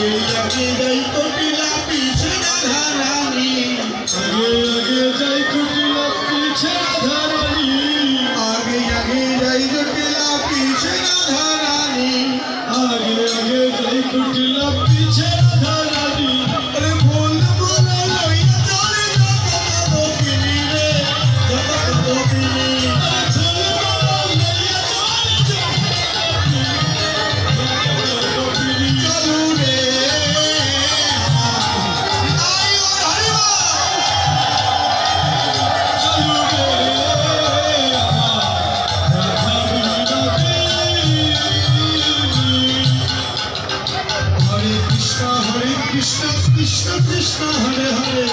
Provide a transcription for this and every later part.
আগে যাই কটিলা পিছে রাধা রানী আগে যাই কুটিলা পিছে রাধা রানী আগে যাই কটিলা পিছে রাধা রানী আগে যাই কুটিলা পিছে রাধা রানী আরে বল বল লইয়া চলে জগৎ গোপিনী রে জগৎ গোপিনী চলু রে কৃষ্ণ কৃষ্ণ কৃষ্ণ হরে হরে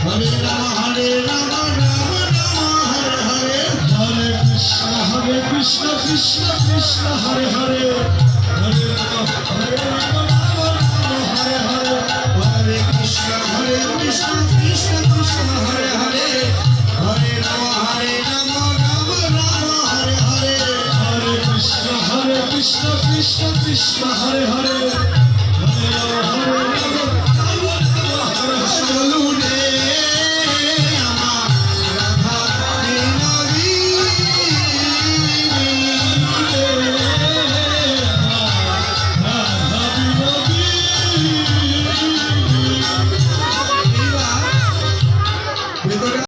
হরে রাম রাম রাম হরে হরে হরে কৃষ্ণ কৃষ্ণ কৃষ্ণ হরে হরে হরে রাম হরে রাম